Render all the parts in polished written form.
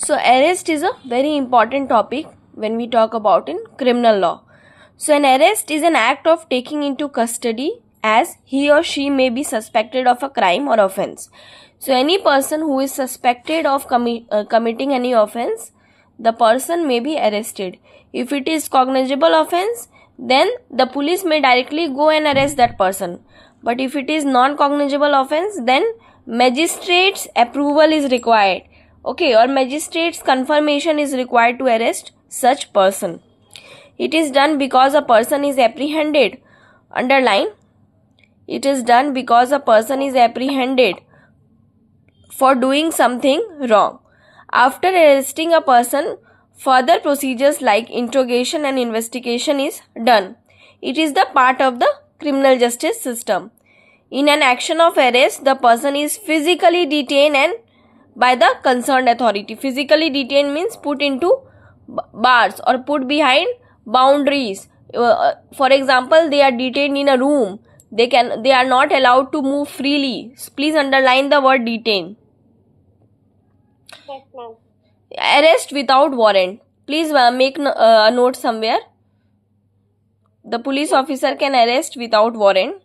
So arrest is a very important topic when we talk about in criminal law. So an arrest is an act of taking into custody as he or she may be suspected of a crime or offense. So any person who is suspected of committing any offense, the person may be arrested. If it is cognizable offense, then the police may directly go and arrest that person. But if it is non-cognizable offense, then magistrate's approval is required. Okay, or magistrate's confirmation is required to arrest such person. It is done because a person is apprehended. Underline, it is done because a person is apprehended for doing something wrong. After arresting a person, further procedures like interrogation and investigation is done. It is the part of the criminal justice system. In an action of arrest, the person is physically detained and by the concerned authority. Physically detained means put into bars or put behind boundaries. For example, they are detained in a room. They are not allowed to move freely. Please underline the word detain. Yes, ma'am. Arrest without warrant. Please make a note somewhere. The police officer can arrest without warrant.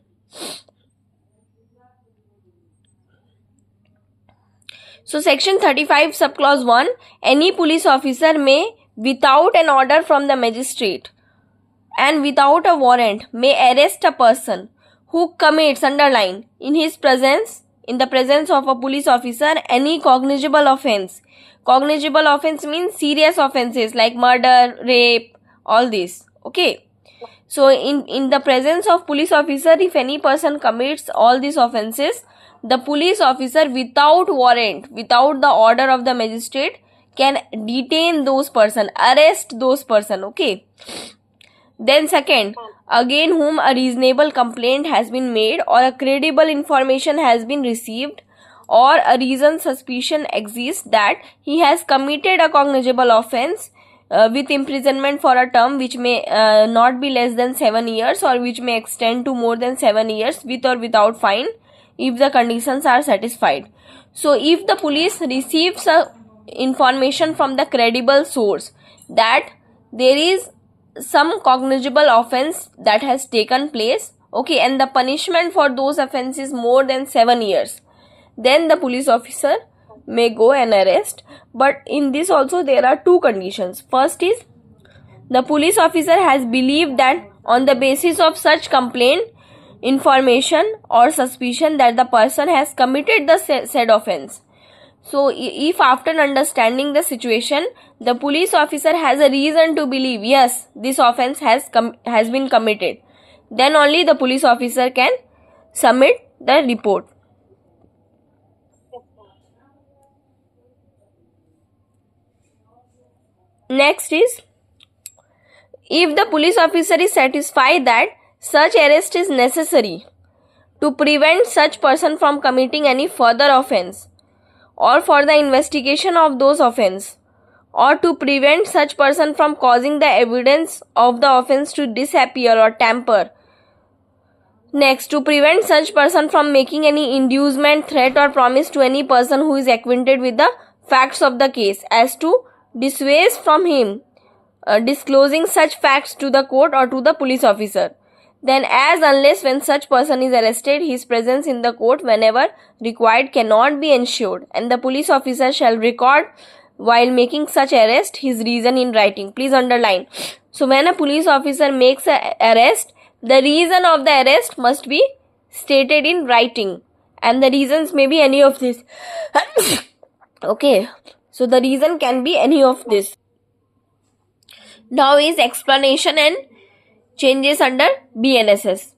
So section 35 subclause 1, any police officer may, without an order from the magistrate and without a warrant, may arrest a person who commits, underline, in the presence of a police officer, any cognizable offense. Cognizable offense means serious offenses like murder, rape, all this. Okay. So in the presence of police officer, if any person commits all these offenses, the police officer without warrant, without the order of the magistrate, can detain those person, arrest those person. Okay. Then second, again whom a reasonable complaint has been made or a credible information has been received or a reasoned suspicion exists that he has committed a cognizable offense with imprisonment for a term which may not be less than 7 years or which may extend to more than 7 years with or without fine if the conditions are satisfied. So if the police receives information from the credible source that there is some cognizable offense that has taken place, okay, and the punishment for those offenses more than 7 years, then the police officer may go and arrest. But in this also there are two conditions. First is the police officer has believed that on the basis of such complaint, information or suspicion that the person has committed the said offense. So if after understanding the situation, the police officer has a reason to believe yes, this offense has been committed, then only the police officer can submit the report. Next is, if the police officer is satisfied that such arrest is necessary to prevent such person from committing any further offense or for the investigation of those offense or to prevent such person from causing the evidence of the offense to disappear or tamper. Next, to prevent such person from making any inducement, threat or promise to any person who is acquainted with the facts of the case as to dissuade from him disclosing such facts to the court or to the police officer. Then as unless when such person is arrested, his presence in the court whenever required cannot be ensured, and the police officer shall record while making such arrest his reason in writing. Please underline. So when a police officer makes an arrest, the reason of the arrest must be stated in writing, and the reasons may be any of this. Okay, so the reason can be any of this. Now is explanation and changes under bnss.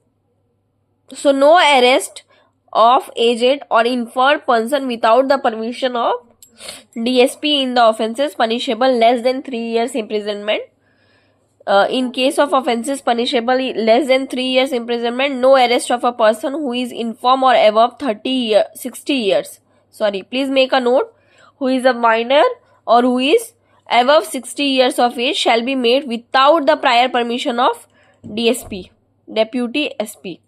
So no arrest of aged or inferred person without the permission of DSP in the offences punishable less than 3 years imprisonment. In case of offences punishable less than 3 years imprisonment, no arrest of a person who is infirm or above 60 years. Sorry, please make a note. Who is a minor or who is above 60 years of age shall be made without the prior permission of DSP, Deputy SP.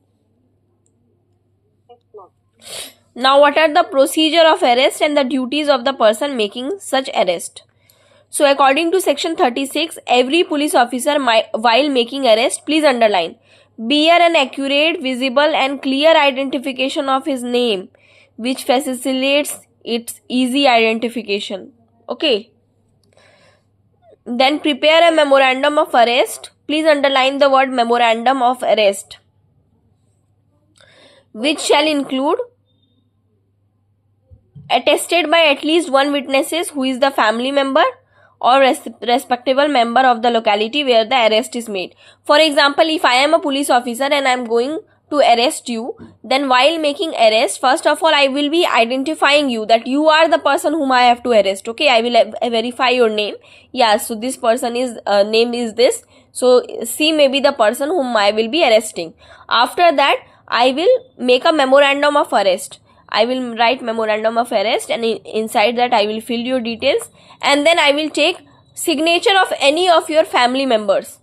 Now, what are the procedure of arrest and the duties of the person making such arrest? So, according to section 36, every police officer while making arrest, please underline, bear an accurate, visible and clear identification of his name, which facilitates its easy identification. Okay. Then prepare a memorandum of arrest. Please underline the word memorandum of arrest, which shall include attested by at least one witnesses who is the family member or respectable member of the locality where the arrest is made. For example, if I am a police officer and I am going to arrest you, then while making arrest, first of all I will be identifying you that you are the person whom I have to arrest. Okay, I will verify your name. Yeah, so this person is name is this. So C may be the person whom I will be arresting. After that, I will make a memorandum of arrest. I will write memorandum of arrest, and inside that I will fill your details, and then I will take signature of any of your family members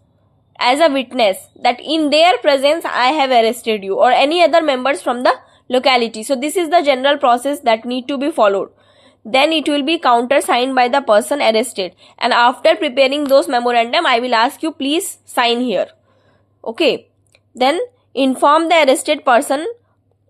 as a witness that in their presence I have arrested you, or any other members from the locality. So this is the general process that need to be followed. Then it will be countersigned by the person arrested, and after preparing those memorandum I will ask you please sign here. Okay. Then inform the arrested person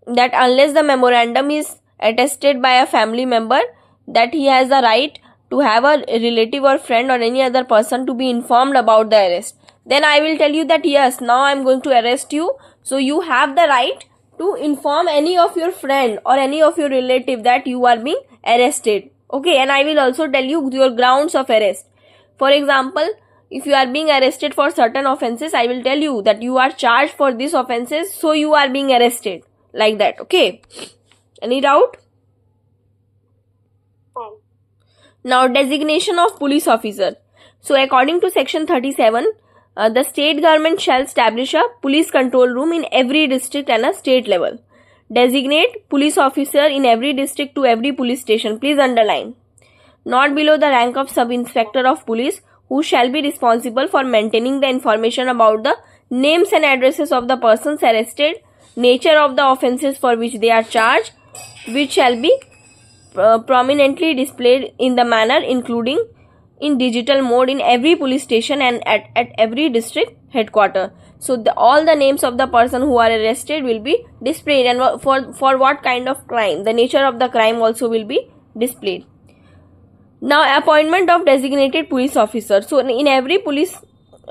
that unless the memorandum is attested by a family member, that he has the right to have a relative or friend or any other person to be informed about the arrest. Then I will tell you that yes, now I am going to arrest you, so you have the right to inform any of your friend or any of your relative that you are being arrested. Okay, and I will also tell you your grounds of arrest. For example, if you are being arrested for certain offenses, I will tell you that you are charged for these offenses, so you are being arrested. Like that. Okay. Any doubt? Now, designation of police officer. So, according to section 37, the state government shall establish a police control room in every district and a state level. Designate police officer in every district to every police station. Please underline. Not below the rank of sub-inspector of police, who shall be responsible for maintaining the information about the names and addresses of the persons arrested, nature of the offences for which they are charged, which shall be prominently displayed in the manner including in digital mode in every police station and at every district headquarter. So all the names of the person who are arrested will be displayed, and for what kind of crime, the nature of the crime also will be displayed. Now, appointment of designated police officer. So in every police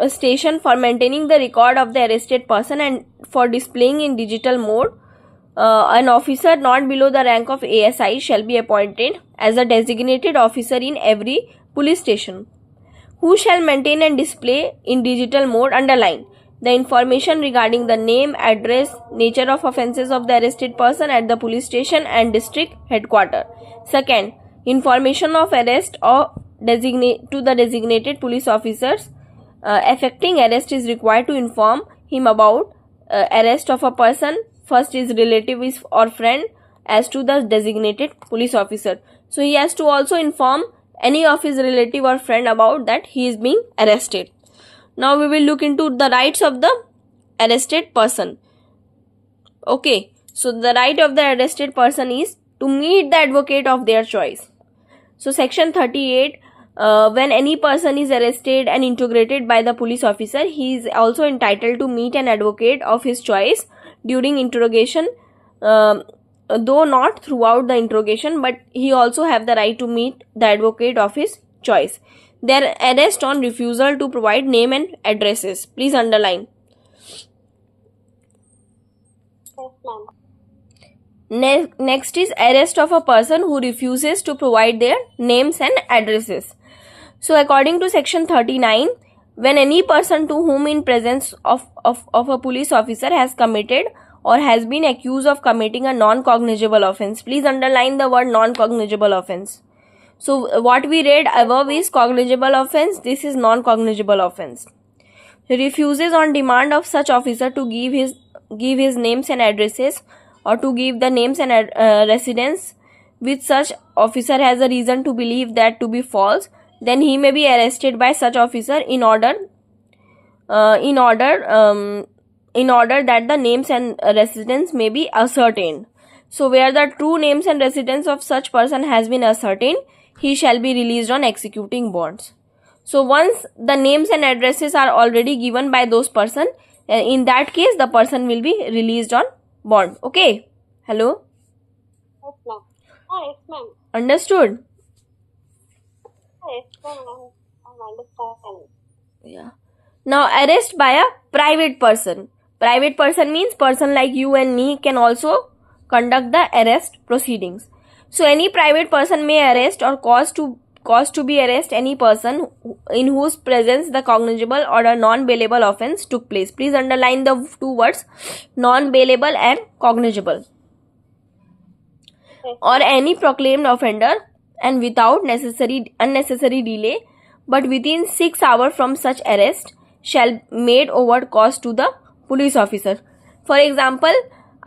station, for maintaining the record of the arrested person and for displaying in digital mode, an officer not below the rank of ASI shall be appointed as a designated officer in every police station, who shall maintain and display in digital mode, underline, the information regarding the name, address, nature of offences of the arrested person at the police station and district headquarter. Second, information of arrest or to the designated police officers affecting arrest is required to inform him about arrest of a person. First is relative or friend as to the designated police officer. So he has to also inform any of his relative or friend about that he is being arrested. Now we will look into the rights of the arrested person. Okay, so the right of the arrested person is to meet the advocate of their choice. So section 38, when any person is arrested and interrogated by the police officer, he is also entitled to meet an advocate of his choice during interrogation, though not throughout the interrogation, but he also have the right to meet the advocate of his choice. Their arrest on refusal to provide name and addresses. Please underline. Next is arrest of a person who refuses to provide their names and addresses. So according to section 39, when any person to whom in presence of a police officer has committed or has been accused of committing a non-cognizable offence, please underline the word non-cognizable offence. So what we read above is cognizable offence, this is non-cognizable offence. He refuses on demand of such officer to give his names and addresses, or to give the names and residence which such officer has a reason to believe that to be false, then he may be arrested by such officer in order that the names and residence may be ascertained. So where the true names and residence of such person has been ascertained, he shall be released on executing bonds. So once the names and addresses are already given by those person, in that case the person will be released on bond. Okay. Hello. Yes, ma'am. Yes, ma'am. Understood? Yes, ma'am. I'm understanding. Yeah. Now arrest by a private person. Private person means person like you and me can also conduct the arrest proceedings. So any private person may arrest or cause to be arrest any person in whose presence the cognizable or a non-bailable offence took place. Please underline the two words non-bailable and cognizable. Yes, Or any proclaimed offender and without unnecessary delay but within 6 hours from such arrest shall made overt cause to the police officer. For example,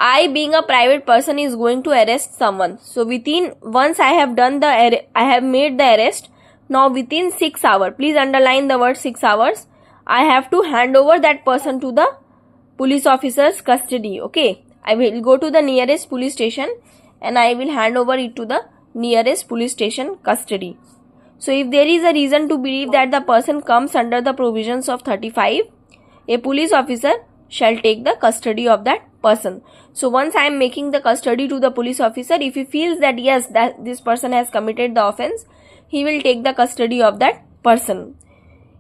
I being a private person is going to arrest someone. So once I have made the arrest, now within 6 hours, please underline the word 6 hours, I have to hand over that person to the police officer's custody. Okay, I will go to the nearest police station and I will hand over it to the nearest police station custody. So if there is a reason to believe that the person comes under the provisions of 35, a police officer shall take the custody of that person. So once I am making the custody to the police officer, if he feels that yes, that this person has committed the offence, he will take the custody of that person.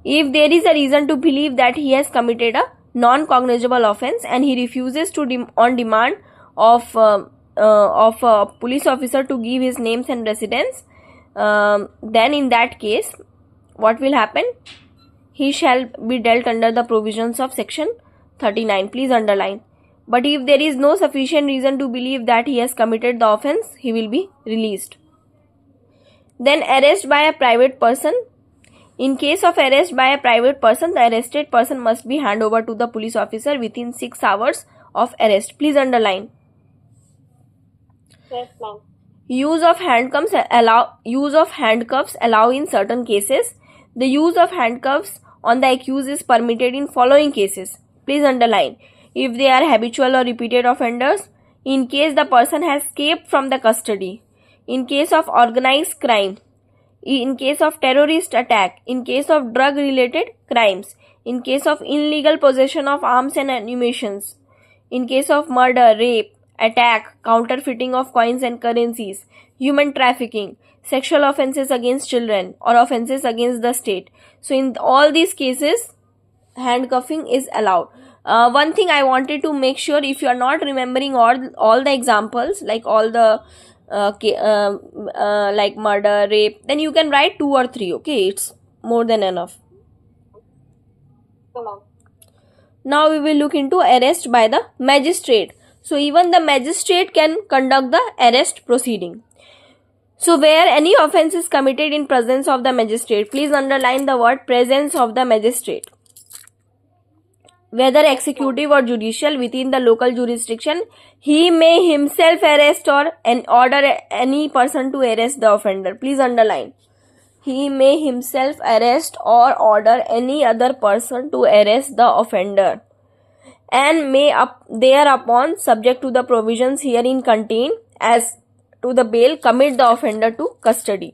If there is a reason to believe that he has committed a non-cognizable offence and he refuses to on demand of a police officer to give his names and residence, then in that case what will happen? He shall be dealt under the provisions of section 39. Please underline. But if there is no sufficient reason to believe that he has committed the offence, he will be released. Then arrest by a private person. In case of arrest by a private person, the arrested person must be handed over to the police officer within 6 hours of arrest. Please underline. Yes, ma'am. Use of handcuffs allow in certain cases. The use of handcuffs on the accused is permitted in following cases. Please underline. If they are habitual or repeated offenders, in case the person has escaped from the custody, in case of organized crime, in case of terrorist attack, in case of drug related crimes, in case of illegal possession of arms and ammunitions, in case of murder, rape, attack, counterfeiting of coins and currencies, human trafficking, sexual offences against children or offences against the state. So in all these cases, handcuffing is allowed. One thing I wanted to make sure, if you are not remembering all the examples, like all the like murder, rape, then you can write 2 or 3. Okay, it's more than enough. Okay, ma'am. Now we will look into arrest by the magistrate. So even the magistrate can conduct the arrest proceeding. So where any offence is committed in presence of the magistrate, please underline the word presence of the magistrate. Whether executive or judicial within the local jurisdiction, he may himself arrest or order any person to arrest the offender. Please underline. He may himself arrest or order any other person to arrest the offender, and may thereupon, subject to the provisions herein contained as to the bail, commit the offender to custody.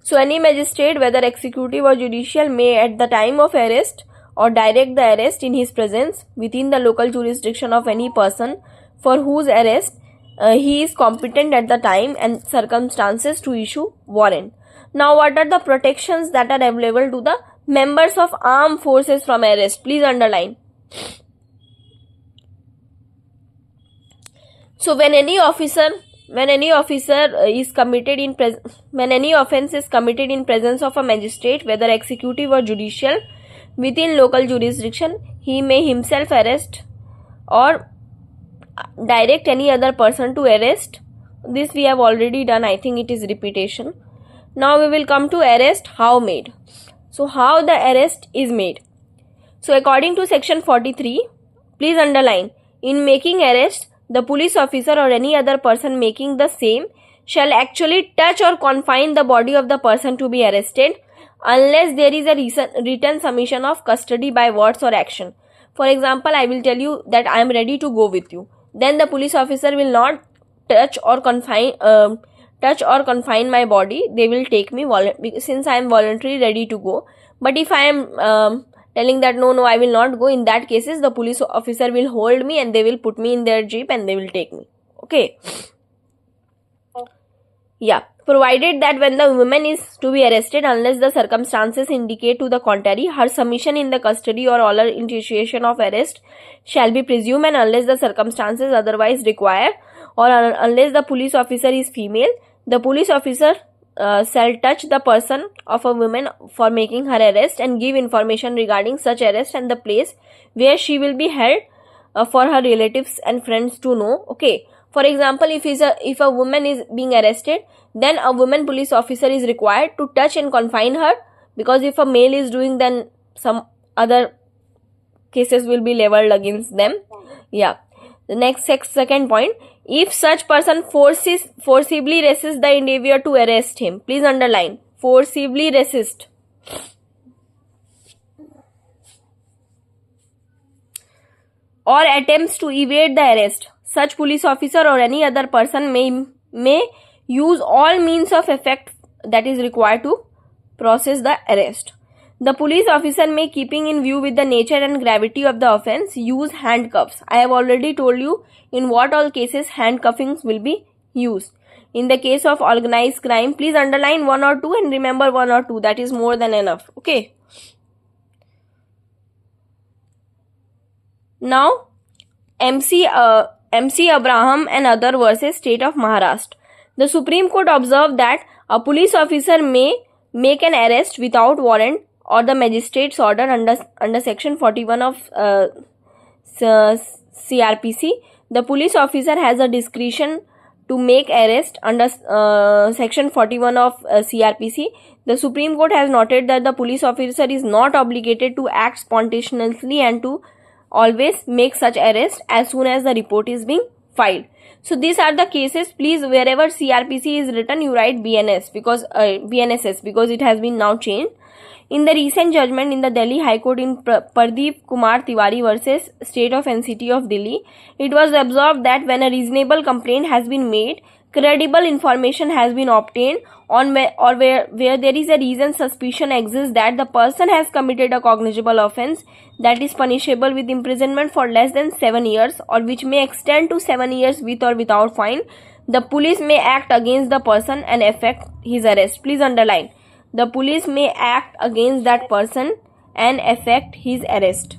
So any magistrate, whether executive or judicial, may at the time of arrest or direct the arrest in his presence within the local jurisdiction of any person for whose arrest he is competent at the time and circumstances to issue warrant. Now what are the protections that are available to the members of armed forces from arrest? Please underline. So when any offense is committed in presence of a magistrate, whether executive or judicial, within local jurisdiction, he may himself arrest or direct any other person to arrest. This we have already done. I think it is repetition. Now we will come to arrest how made. So how the arrest is made. So according to section 43, please underline, in making arrest, the police officer or any other person making the same shall actually touch or confine the body of the person to be arrested unless there is a written submission of custody by words or action. For example, I will tell you that I am ready to go with you. Then the police officer will not touch or confine my body, they will take me since I am voluntarily ready to go. But if I am telling that no, I will not go, in that cases the police officer will hold me and they will put me in their jeep and they will take me. Okay. Yeah, provided that when the woman is to be arrested, unless the circumstances indicate to the contrary, her submission in the custody or oral initiation of arrest shall be presumed, and unless the circumstances otherwise require, or unless the police officer is female, the police officer shall touch the person of a woman for making her arrest and give information regarding such arrest and the place where she will be held for her relatives and friends to know. Okay. For example, if a woman is being arrested, then a woman police officer is required to touch and confine her, because if a male is doing, then some other cases will be leveled against them. Yeah. The next second point, if such person forcibly resists the endeavor to arrest him, please underline, forcibly resist, or attempts to evade the arrest, such police officer or any other person may use all means of effect that is required to process the arrest. The police officer may, keeping in view with the nature and gravity of the offence, use handcuffs. I have already told you in what all cases handcuffings will be used. In the case of organized crime, please underline 1 or 2 and remember 1 or 2. That is more than enough. Okay. Now, MC Abraham and other versus State of Maharashtra. The Supreme Court observed that a police officer may make an arrest without warrant or the magistrate's order under section 41 of CRPC. The police officer has a discretion to make arrest under section 41 of CRPC. The Supreme Court has noted that the police officer is not obligated to act spontaneously and to always make such arrest as soon as the report is being filed. So these are the cases. Please, wherever CRPC is written, you write BNSS because it has been now changed. In the recent judgment in the Delhi High Court in Pardeep Kumar Tiwari versus State of NCT of Delhi, it was observed that when a reasonable complaint has been made, credible information has been obtained on where there is a reason suspicion exists that the person has committed a cognizable offence that is punishable with imprisonment for less than 7 years or which may extend to 7 years with or without fine, the police may act against the person and effect his arrest. Please underline, the police may act against that person and effect his arrest.